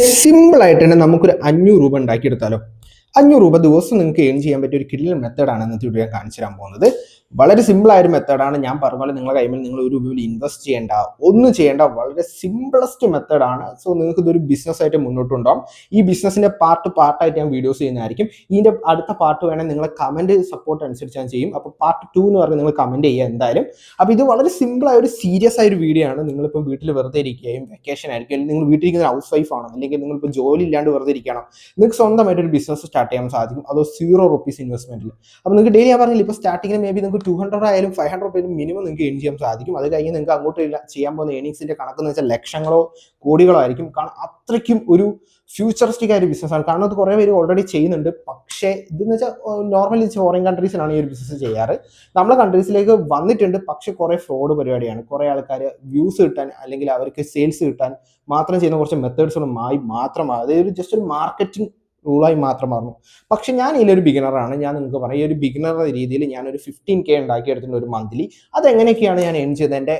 സിമ്പിളായിട്ട് തന്നെ നമുക്കൊരു 500 രൂപ ഉണ്ടാക്കിയെടുത്താലോ? 500 രൂപ ദിവസം നിങ്ങൾക്ക് ഏൺ ചെയ്യാൻ പറ്റിയ ഒരു കിടിലൻ മെത്തേഡാണ് ഇന്നത്തെ വീഡിയോ ഞാൻ കാണിച്ചു തരാൻ പോകുന്നത്. വളരെ സിമ്പിളായ ഒരു മെത്തേഡാണ്. ഞാൻ പറഞ്ഞ പോലെ നിങ്ങളുടെ കൈമിൽ നിങ്ങൾ ഒരു രൂപയിൽ ഇൻവെസ്റ്റ് ചെയ്യേണ്ട, ഒന്നും ചെയ്യേണ്ട, വളരെ സിമ്പിളസ്റ്റ് മെത്തേഡാണ്. സോ നിങ്ങൾക്ക് ഇതൊരു ബിസിനസ് ആയിട്ട് മുന്നോട്ട് കൊണ്ടുപോകാം. ഈ ബിസിനസിന്റെ പാർട്ടായിട്ട് ഞാൻ വീഡിയോസ് ചെയ്യുന്നതായിരിക്കും. ഇതിന്റെ അടുത്ത പാർട്ട് വേണമെങ്കിൽ നിങ്ങളെ കമന്റ് സപ്പോർട്ട് അനുസരിച്ച് ഞാൻ ചെയ്യും. അപ്പോൾ പാർട്ട് 2 എന്ന് പറഞ്ഞ് നിങ്ങൾ കമന്റ് ചെയ്യുക എന്തായാലും. അപ്പോൾ ഇത് വളരെ സിമ്പിളായ ഒരു സീരിയസ് ആയ ഒരു വീഡിയോ ആണ്. നിങ്ങളിപ്പോൾ വീട്ടിൽ വെറുതെ ഇരിക്കുകയും വെക്കേഷൻ ആയിരിക്കും, അല്ലെങ്കിൽ നിങ്ങൾ വീട്ടിലിരിക്കുന്ന ഹൗസ് വൈഫ് ആണോ, അല്ലെങ്കിൽ നിങ്ങളിപ്പോൾ ജോലി ഇല്ലാണ്ട് വെറുതെ ഇരിക്കണം, നിങ്ങൾക്ക് സ്വന്തമായിട്ട് ഒരു ബിസിനസ് സ്റ്റാർട്ട് ചെയ്യാൻ സാധിക്കും. അതോ 0 റുപ്പീസ് ഇൻവെസ്റ്റ്മെന്റിൽ. അപ്പോൾ നിങ്ങൾക്ക് ഡെയിലി ഞാൻ പറഞ്ഞില്ല, ഇപ്പോൾ സ്റ്റാർട്ടിങ്ങിൽ മേ ബി നിങ്ങൾക്ക് 200 ആയാലും 500 രൂപയിലും മിനിമം നിങ്ങൾക്ക് ഏൺ ചെയ്യാൻ സാധിക്കും. അത് കഴിഞ്ഞ് നിങ്ങൾക്ക് അങ്ങോട്ട് ചെയ്യാൻ പോകുന്ന ഏണിങ്സിന്റെ കണക്കെന്ന് വെച്ചാൽ ലക്ഷങ്ങളോ കോടികളോ ആയിരിക്കും. കാരണം അത്രയ്ക്കും ഒരു ഫ്യൂച്ചറിസ്റ്റിക് ആയ ഒരു ബിസിനസ്സാണ്. കാരണം അത് കുറേ പേര് ഓൾറെഡി ചെയ്യുന്നുണ്ട്. പക്ഷേ ഇതെന്ന് വെച്ചാൽ നോർമലി ഫോറിൻ കൺട്രീസിലാണ് ഈ ഒരു ബിസിനസ് ചെയ്യാറ്. നമ്മളെ കൺട്രീസിലേക്ക് വന്നിട്ടുണ്ട്, പക്ഷേ കുറേ ഫ്രോഡ് പരിപാടിയാണ്. കുറേ ആൾക്കാർ വ്യൂസ് കിട്ടാൻ അല്ലെങ്കിൽ അവർക്ക് സെയിൽസ് കിട്ടാൻ മാത്രം ചെയ്യുന്ന കുറച്ച് മെത്തേഡ്സുകളുമായി മാത്രമാണ്. അതൊരു ജസ്റ്റ് ഒരു മാർക്കറ്റിംഗ് റൂളായി മാത്രമായിരുന്നു. പക്ഷെ ഞാൻ ഇതിലൊരു ബിഗിനറാണ്. ഞാൻ നിങ്ങൾക്ക് പറയാം, ഈ ഒരു ബിഗിനർ രീതിയിൽ ഞാനൊരു 15K ഉണ്ടാക്കിയെടുത്തിട്ടുണ്ട് ഒരു മന്ത്ലി. അതെങ്ങനെയൊക്കെയാണ് ഞാൻ ഏൺ ചെയ്തത്, എൻ്റെ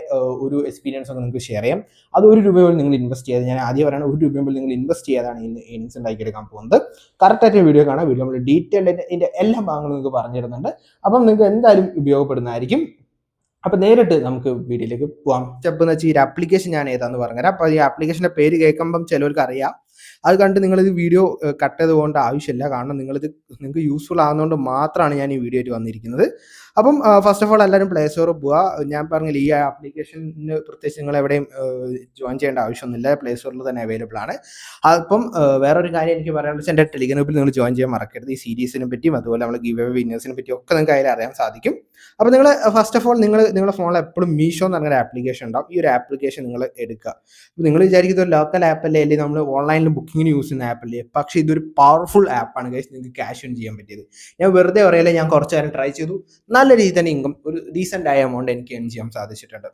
ഒരു എക്സ്പീരിയൻസ് ഒക്കെ നിങ്ങൾക്ക് ഷെയർ ചെയ്യാം. അത് 1 രൂപ പോലും നിങ്ങൾ ഇൻവെസ്റ്റ് ചെയ്ത്, ഞാൻ ആദ്യം പറയുന്നത് 1 രൂപ പോലും നിങ്ങൾ ഇൻവെസ്റ്റ് ചെയ്യാതാണ് ഈ ഏണിങ്സ് ഉണ്ടാക്കിയെടുക്കാൻ പോകുന്നത്. കറക്റ്റായിട്ട് വീഡിയോ കാണാം. വീഡിയോ നമ്മൾ ഡീറ്റെയിൽഡ് ഇതിൻ്റെ എല്ലാ ഭാഗങ്ങളും നിങ്ങൾക്ക് പറഞ്ഞു തരുന്നുണ്ട്. അപ്പം നിങ്ങൾക്ക് എന്തായാലും ഉപയോഗപ്പെടുന്നതായിരിക്കും. അപ്പൊ നേരിട്ട് നമുക്ക് വീഡിയോയിലേക്ക് പോവാം. സ്റ്റെപ്പ് എന്ന് വെച്ചാൽ ഈ ആപ്ലിക്കേഷൻ ഞാൻ ഏതാന്ന് പറഞ്ഞുതരാം. അപ്പൊ ഈ ആപ്ലിക്കേഷന്റെ പേര് കേൾക്കുമ്പം ചിലവർക്ക് അറിയാം. അത് കണ്ട് നിങ്ങളിത് വീഡിയോ കട്ട് ചെയ്ത് പോകേണ്ട ആവശ്യമില്ല. കാരണം നിങ്ങൾക്ക് യൂസ്ഫുൾ ആകുന്നതുകൊണ്ട് മാത്രമാണ് ഞാൻ ഈ വീഡിയോ ആയിട്ട് വന്നിരിക്കുന്നത്. അപ്പം ഫസ്റ്റ് ഓഫ് ഓൾ എല്ലാവരും പ്ലേ സ്റ്റോറിൽ പോവുക. ഞാൻ പറഞ്ഞില്ല, ഈ ആപ്ലിക്കേഷന് പ്രത്യേകിച്ച് നിങ്ങൾ എവിടെയും ജോയിൻ ചെയ്യേണ്ട ആവശ്യമൊന്നുമില്ല. പ്ലേ സ്റ്റോറിൽ തന്നെ അവൈലബിൾ ആണ്. അപ്പം വേറൊരു കാര്യം എനിക്ക് പറയാനുള്ളത് വെച്ചാൽ എൻ്റെ ടെലിഗ്രാം ഗ്രൂപ്പിൽ നിങ്ങൾ ജോയിൻ ചെയ്യാൻ മറക്കരുത്. ഈ സീരീസിനെ പറ്റിയും അതുപോലെ നമ്മൾ ഗിവ് അവേ വിന്നേഴ്സിനെ പറ്റിയും ഒക്കെ നിങ്ങൾക്ക് അതിൽ അറിയാൻ സാധിക്കും. അപ്പോൾ നിങ്ങൾ ഫസ്റ്റ് ഓഫ് ഓൾ നിങ്ങളുടെ ഫോണിൽ എപ്പോഴും മീഷോ എന്ന് പറഞ്ഞൊരു ആപ്ലിക്കേഷൻ ഉണ്ടാവും. ഈ ഒരു ആപ്ലിക്കേഷൻ നിങ്ങൾ എടുക്കുക. അപ്പോൾ നിങ്ങൾ വിചാരിക്കുന്നത് ഒരു ലോക്കൽ ആപ്പല്ലേ, അല്ലെങ്കിൽ നമ്മൾ ഓൺലൈനിൽ ബുക്കിങ്ങിന് യൂസ് ചെയ്യുന്ന ആപ്പല്ലേ? പക്ഷേ ഇതൊരു പവർഫുൾ ആപ്പാണ് ഗൈസ്. നിങ്ങൾക്ക് ക്യാഷ് ഏൺ ചെയ്യാൻ പറ്റിയത്. ഞാൻ വെറുതെ പറയില്ല, ഞാൻ കുറച്ച് നേരം ട്രൈ ചെയ്തു. നല്ല രീതിയിൽ തന്നെ ഇൻകം, ഒരു ഡീസൻ്റ് ആയ എമൗണ്ട് എനിക്ക് ഏൺ ചെയ്യാൻ സാധിച്ചിട്ടുണ്ട്.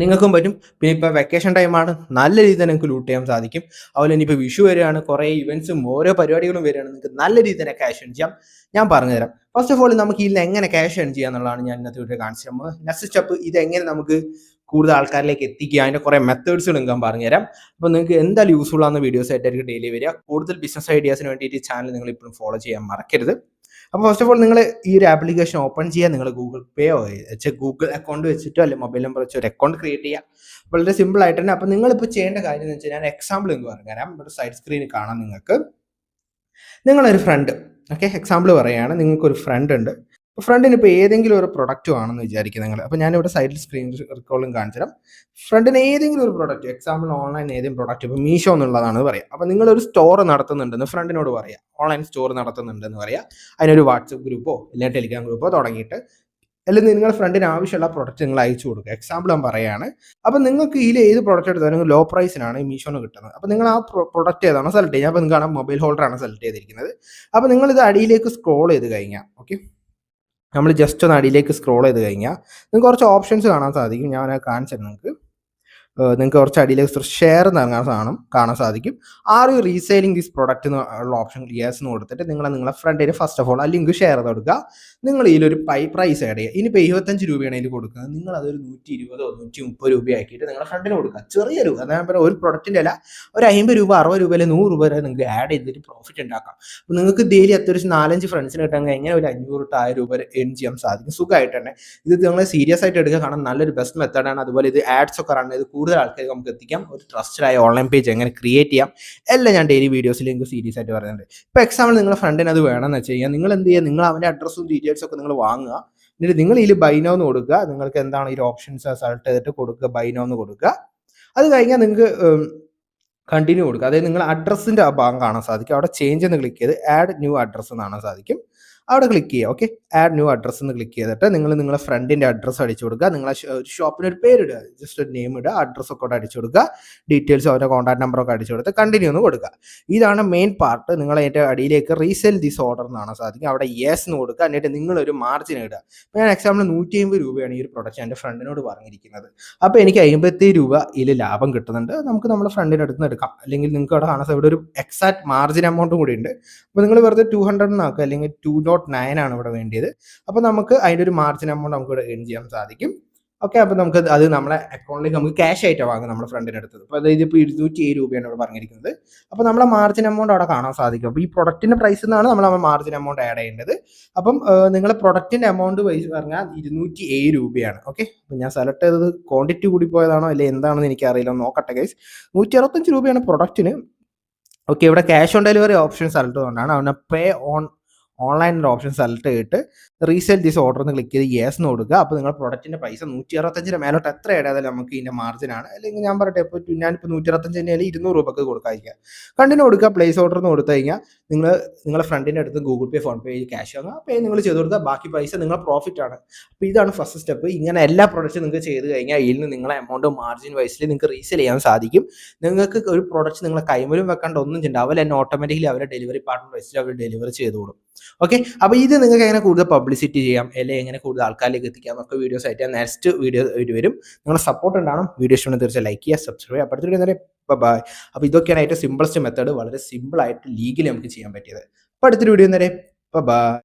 നിങ്ങൾക്കും പറ്റും. പിന്നെ ഇപ്പോൾ വെക്കേഷൻ ടൈമാണ്, നല്ല രീതിയിൽ തന്നെ നിങ്ങൾക്ക് ലൂട്ട് ചെയ്യാൻ സാധിക്കും. അതുപോലെ ഇനിയിപ്പോൾ വിഷു വരികയാണ്, കുറേ ഇവൻറ്റ്സും ഓരോ പരിപാടികളും വരികയാണ്. നിങ്ങൾക്ക് നല്ല രീതിയിൽ തന്നെ ക്യാഷ് ഏൺ ചെയ്യാം. ഞാൻ പറഞ്ഞുതരാം. ഫസ്റ്റ് ഓഫ് ഓൾ നമുക്ക് ഇതിൽ എങ്ങനെ ക്യാഷ് ഏൺ ചെയ്യുക എന്നുള്ളതാണ് ഞാൻ ഇന്നത്തെ വീഡിയോ കാണിച്ചു തരുന്നത്. നെക്സ്റ്റ് സ്റ്റെപ്പ്, ഇതെങ്ങനെ നമുക്ക് കൂടുതൽ ആൾക്കാരിലേക്ക് എത്തിക്കുക, അതിൻ്റെ കുറേ മെത്തേഡ്സുകൾ ഞാൻ പറഞ്ഞുതരാം. അപ്പോൾ നിങ്ങൾക്ക് എന്തായാലും യൂസ്ഫുൾ ആവുന്ന വീഡിയോസ് ആയിട്ടായിരിക്കും ഡെയിലി വരിക. കൂടുതൽ ബിസിനസ് ഐഡിയാസിന് വേണ്ടിയിട്ട് ഈ ചാനൽ നിങ്ങൾ ഇപ്പോഴും ഫോളോ ചെയ്യാൻ മറക്കരുത്. അപ്പോൾ ഫസ്റ്റ് ഓഫ് ഓൾ നിങ്ങൾ ഈ ഒരു ആപ്ലിക്കേഷൻ ഓപ്പൺ ചെയ്യുക. നിങ്ങൾ ഗൂഗിൾ പേയോ ഗൂഗിൾ അക്കൗണ്ട് വെച്ചിട്ടോ അല്ലെങ്കിൽ മൊബൈൽ നമ്പർ വെച്ചോ ഒരു അക്കൗണ്ട് ക്രിയേറ്റ് ചെയ്യുക. വളരെ സിമ്പിൾ ആയിട്ട് തന്നെ. അപ്പോൾ നിങ്ങളിപ്പോൾ ചെയ്യേണ്ട കാര്യം എന്ന് വെച്ചാൽ, ഞാൻ എക്സാമ്പിൾ എന്ന് പറഞ്ഞുതരാം. ഇവിടെ സൈഡ് സ്ക്രീനിൽ കാണാം നിങ്ങൾക്ക്. നിങ്ങളൊരു ഫ്രണ്ട്, ഓക്കെ, എക്സാമ്പിൾ പറയുകയാണ്. നിങ്ങൾക്കൊരു ഫ്രണ്ട് ഉണ്ട്. ഫ്രണ്ടിന് ഇപ്പോൾ ഏതെങ്കിലും ഒരു പ്രൊഡക്റ്റ് ആണെന്ന് വിചാരിക്കുക നിങ്ങൾ. അപ്പോൾ ഞാനിവിടെ സൈഡിൽ സ്ക്രീൻ റെക്കോർഡിലും കാണിച്ചു തരാം. ഫ്രണ്ടിന് ഏതെങ്കിലും ഒരു പ്രൊഡക്റ്റ്, എക്സാമ്പിൾ ഓൺലൈൻ ഏതെങ്കിലും പ്രൊഡക്റ്റ്, ഇപ്പോൾ മീഷോ എന്നുള്ളതാണ് പറയാം. അപ്പോൾ നിങ്ങളൊരു സ്റ്റോർ നടത്തുന്നുണ്ടെന്ന് ഫ്രണ്ടിനോട് പറയാം. ഓൺലൈൻ സ്റ്റോർ നടത്തുന്നുണ്ടെന്ന് പറയാം. അതിനൊരു വാട്സപ്പ് ഗ്രൂപ്പോ അല്ലെങ്കിൽ ടെലിഗ്രാം ഗ്രൂപ്പോ തുടങ്ങിയിട്ട്, അല്ലെങ്കിൽ നിങ്ങളുടെ ഫ്രണ്ടിന് ആവശ്യമുള്ള പ്രൊഡക്റ്റ് നിങ്ങൾ അയച്ചു കൊടുക്കുക. എക്സാമ്പിൾ ഞാൻ പറയുകയാണ്. അപ്പോൾ നിങ്ങൾക്ക് ഇതിൽ ഏത് പ്രൊഡക്റ്റ് എടുത്താലും ലോ പ്രൈസിനാണ് ഈ മീഷോന്ന് കിട്ടുന്നത്. അപ്പോൾ നിങ്ങൾ ആ പ്രൊഡക്റ്റ് ഏതാണോ സെലക്ട് ചെയ്യുക. അപ്പോൾ നിങ്ങൾക്ക് മൊബൈൽ ഹോൾഡറാണ് സെലക്ട് ചെയ്തിരിക്കുന്നത്. അപ്പോൾ നിങ്ങളിത് അടിയിലേക്ക് സ്ക്രോൾ ചെയ്ത് കഴിഞ്ഞാൽ, ഓക്കെ, നമ്മൾ ജസ്റ്റ് ഒന്ന് അടിയിലേക്ക് സ്ക്രോൾ ചെയ്ത് കഴിഞ്ഞാൽ നിങ്ങൾക്ക് കുറച്ച് ഓപ്ഷൻസ് കാണാൻ സാധിക്കും. ഞാൻ കാണിച്ചു തരാം. നിങ്ങൾക്ക് കുറച്ച് അടിയിലേക്ക് ഷെയർ എന്ന് പറഞ്ഞ സാധനം കാണാൻ സാധിക്കും. ആർ യു റീസെയിലിംഗ് ദിസ് പ്രൊഡക്റ്റ് എന്നുള്ള ഓപ്ഷൻ യെസ് എന്ന് കൊടുത്തിട്ട് നിങ്ങളെ ഫ്രണ്ടിന് ഫസ്റ്റ് ഓഫ് ഓൾ ആ ലിങ്ക് ഷെയർ ചെയ്ത് കൊടുക്കുക. നിങ്ങൾ ഇതിലൊരു പ്രൈസ് ആഡ് ചെയ്യുക. ഇനിയിപ്പോൾ 75 രൂപയാണ് ഇതിൽ കൊടുക്കുന്നത്. നിങ്ങൾ അതൊരു 120 130 രൂപയാക്കിയിട്ട് നിങ്ങളുടെ ഫ്രണ്ടിന് കൊടുക്കുക. ചെറിയൊരു, അതായത് ഒരു പ്രൊഡക്റ്റിൻ്റെ അല്ല, ഒരു 50 രൂപ 60 രൂപ അല്ലെങ്കിൽ 100 രൂപ വരെ നിങ്ങൾക്ക് ആഡ് ചെയ്തിട്ട് പ്രോഫിറ്റ് ഉണ്ടാക്കാം. അപ്പോൾ നിങ്ങൾക്ക് ഡെയിലി അത്യാവശ്യം 4-5 ഫ്രണ്ട്സിന് കിട്ടാൻ കഴിഞ്ഞാൽ ഒരു 500 to 1000 രൂപ ഏൺ ചെയ്യാൻ സാധിക്കും സുഖമായിട്ട് തന്നെ. ഇത് നിങ്ങൾ സീരിയസ് ആയിട്ട് എടുക്കുക. കാരണം നല്ലൊരു ബെസ്റ്റ് മെത്തേഡാണ്. അതുപോലെ ഇത് ആഡ്സ് ഒക്കെ റൺ ചെയ്ത് കൂടുതൽ ആൾക്കാർക്ക് നമുക്ക് എത്തിക്കാം. ഒരു ട്രസ്റ്റഡ് ആയ ഓൺലൈൻ പേജ് എങ്ങനെ ക്രിയേറ്റ് ചെയ്യാം എല്ലാം ഞാൻ ഡെയിലി വീഡിയോസിൽ നിങ്ങൾക്ക് സീരിയസ് ആയിട്ട് പറയുന്നുണ്ട്. ഇപ്പോൾ എക്സാമ്പിൾ നിങ്ങളുടെ ഫ്രണ്ടിന് അത് വേണമെന്ന് വെച്ച് കഴിഞ്ഞാൽ നിങ്ങൾ എന്ത് ചെയ്യുക, നിങ്ങൾ അവൻ്റെ അഡ്രസ്സും ഡീറ്റെയിൽസും ഒക്കെ നിങ്ങൾ വാങ്ങുക. എന്നിട്ട് നിങ്ങൾ ഇതിൽ ബൈ നൗ എന്ന് കൊടുക്കുക. നിങ്ങൾക്ക് എന്താണ് ഈ ഓപ്ഷൻസ് സെലക്ട് ചെയ്തിട്ട് കൊടുക്കുക, ബൈ നൗ എന്ന് കൊടുക്കുക. അത് കഴിഞ്ഞാൽ നിങ്ങൾക്ക് കണ്ടിന്യൂ കൊടുക്കുക. അതായത് നിങ്ങൾ അഡ്രസ്സിൻ്റെ ആ ഭാഗം കാണാൻ സാധിക്കും. അവിടെ ചേഞ്ച് എന്ന് ക്ലിക്ക് ചെയ്ത് ആഡ് ന്യൂ അഡ്രസ്സ് എന്ന് കാണാൻ സാധിക്കും. അവിടെ ക്ലിക്ക് ചെയ്യുക. ഓക്കെ, ആഡ് ന്യൂ അഡ്രസ്സ് എന്ന് ക്ലിക്ക് ചെയ്തിട്ട് നിങ്ങളുടെ ഫ്രണ്ടിൻ്റെ അഡ്രസ്സ് അടിച്ചു കൊടുക്കുക. നിങ്ങളെ ഷോപ്പിന് ഒരു പേരിടുക, ജസ്റ്റ് ഒരു നെയിം ഇടുക, അഡ്രസ്സൊക്കെ അവിടെ അടിച്ചു കൊടുക്കുക, ഡീറ്റെയിൽസ് അവരുടെ കോൺടാക്ട് നമ്പറൊക്കെ അടിച്ചു കൊടുത്ത് കണ്ടിന്യൂ എന്ന് കൊടുക്കുക. ഇതാണ് മെയിൻ പാർട്ട്. നിങ്ങൾ അതിൻ്റെ അടിയിലേക്ക് റീസെയിൽ ദിസ് ഓർഡർ എന്നാണ് സാധിക്കും. അവിടെ യെസ് എന്ന് കൊടുക്കുക. എന്നിട്ട് നിങ്ങളൊരു മാർജിൻ ഇടുക. അപ്പോൾ ഞാൻ എക്സാമ്പിൾ 150 രൂപയാണ് ഈ ഒരു പ്രൊഡക്റ്റ് എൻ്റെ ഫ്രണ്ടിനോട് പറഞ്ഞിരിക്കുന്നത്. അപ്പോൾ എനിക്ക് 57 രൂപ ഇതിൽ ലാഭം കിട്ടുന്നുണ്ട്. നമുക്ക് നമ്മുടെ ഫ്രണ്ടിൻ്റെ അടുത്ത് നിന്ന് എടുക്കാം. അല്ലെങ്കിൽ നിങ്ങൾക്ക് അവിടെ കാണാൻ ഇവിടെ ഒരു എക്സാക്ട് മാർജിൻ എമൗണ്ടും കൂടി ഉണ്ട്. അപ്പോൾ നിങ്ങൾ വെറുതെ 200 ആക്കുക, അല്ലെങ്കിൽ 2.9 ആണ് ഇവിടെ വേണ്ടിയത്. അപ്പോൾ നമുക്ക് അതിൻ്റെ ഒരു മാർജിൻ എമൗണ്ട് നമുക്ക് ഇവിടെ ഏൺ ചെയ്യാൻ സാധിക്കും. ഓക്കെ. അപ്പോൾ നമുക്ക് അത് നമ്മളെ അക്കൗണ്ടിലേക്ക് നമുക്ക് ക്യാഷ് ആയിട്ടാണ് വാങ്ങും നമ്മുടെ ഫ്രണ്ടിൻ്റെ അടുത്ത്. അപ്പോൾ അതായത് ഇപ്പോൾ 207 രൂപയാണ് ഇവിടെ പറഞ്ഞിരിക്കുന്നത്. അപ്പോൾ നമ്മളെ മാർജിൻ എമൗണ്ട് അവിടെ കാണാൻ സാധിക്കും. അപ്പോൾ ഈ പ്രൊഡക്റ്റിൻ്റെ പ്രൈസിൽ നിന്നാണ് നമ്മൾ മാർജിൻ എമൗണ്ട് ആഡ് ചെയ്യേണ്ടത്. അപ്പം നിങ്ങളെ പ്രൊഡക്റ്റിൻ്റെ എമൗണ്ട് വൈസ് പറഞ്ഞാൽ 207 രൂപയാണ്. ഓക്കെ. അപ്പോൾ ഞാൻ സെലക്ട് ചെയ്തത് ക്വാണ്ടിറ്റി കൂടി പോയതാണോ അല്ലെ എന്താണെന്ന് എനിക്കറിയില്ല, നോക്കട്ടെ ഗൈസ്. 165 രൂപയാണ് പ്രൊഡക്റ്റിന്. ഓക്കെ. ഇവിടെ cash on delivery option select ചെയ്തുകൊണ്ടാണ് അവനെ പേ ഓൺലൈൻ ഒരു ഓപ്ഷൻ സെലക്ട് ചെയ്തിട്ട് റീസെൽ ദിസ് ഓർഡർ എന്ന് ക്ലിക്ക് ചെയ്ത് യെസ് എന്ന് കൊടുക്കുക. അപ്പോൾ നിങ്ങൾ പ്രൊഡക്റ്റിൻ്റെ പൈസ 165 മേലോട്ട് എത്ര ഇടാതായാലും നമുക്ക് ഇതിൻ്റെ മാർജിനാണ്. അല്ലെങ്കിൽ ഞാൻ പറയട്ടെ, ഇപ്പോൾ ഞാനിപ്പോൾ 165 അല്ലെങ്കിൽ 200 രൂപക്ക് കൊടുക്കാതിരിക്കുക, കണ്ടിന്യൂ കൊടുക്കുക. പ്ലേസ് ഓർഡർ എന്ന് കൊടുത്തു കഴിഞ്ഞാൽ നിങ്ങളുടെ ഫ്രണ്ടിൻ്റെ അടുത്ത് ഗൂഗിൾ പേ, ഫോൺ പേ ക്യാഷ് വാങ്ങുക. പേ നിങ്ങൾ ചെയ്ത് കൊടുക്കുക, ബാക്കി പൈസ നിങ്ങളുടെ പ്രോഫിറ്റ് ആണ്. അപ്പോൾ ഇതാണ് ഫസ്റ്റ് സ്റ്റെപ്പ്. ഇങ്ങനെ എല്ലാ പ്രൊഡക്റ്റും നിങ്ങൾക്ക് ചെയ്ത് കഴിഞ്ഞാൽ ഇതിൽ നിന്ന് നിങ്ങളെ എമൗണ്ട് മാർജിൻ വൈസിൽ നിങ്ങൾക്ക് റീസെൽ ചെയ്യാൻ സാധിക്കും. നിങ്ങൾക്ക് ഒരു പ്രൊഡക്റ്റ് നിങ്ങളെ കൈമലും വെക്കാണ്ട് ഒന്നും ചെയ്യേണ്ട, അവർ തന്നെ ഓട്ടോമാറ്റിക്കലി അവരുടെ ഡെലിവറി പാർട്ണർ വെച്ചിട്ട് അവർ ഡെലിവറി ചെയ്ത് കൊടുക്കും. ഓക്കെ. അപ്പോൾ ഇത് നിങ്ങൾക്ക് എങ്ങനെ കൂടുതൽ പബ്ലിസിറ്റി ചെയ്യാം അല്ലെങ്കിൽ എങ്ങനെ കൂടുതൽ ആൾക്കാരിലേക്ക് എത്തിക്കാം എന്നൊക്കെ വീഡിയോസ് ആയിട്ട് നെക്സ്റ്റ് വീഡിയോ വരും. നിങ്ങളുടെ സപ്പോർട്ട് ഉണ്ടാവണം. വീഡിയോ ഇഷ്ടമാണ് തീർച്ചയായും ലൈക്ക് ചെയ്യുക, സബ്സ്ക്രൈബ് ചെയ്യുക. അടുത്ത വീഡിയോ ബൈ. അപ്പോൾ ഇതൊക്കെയാണ് ഏറ്റവും സിമ്പിളസ്റ്റ് മെത്തേഡ്, വളരെ സിമ്പിൾ ആയിട്ട് ലീഗലി നമുക്ക് ചെയ്യാൻ പറ്റിയത്. അപ്പോൾ അടുത്തൊരു വീഡിയോ ബൈ.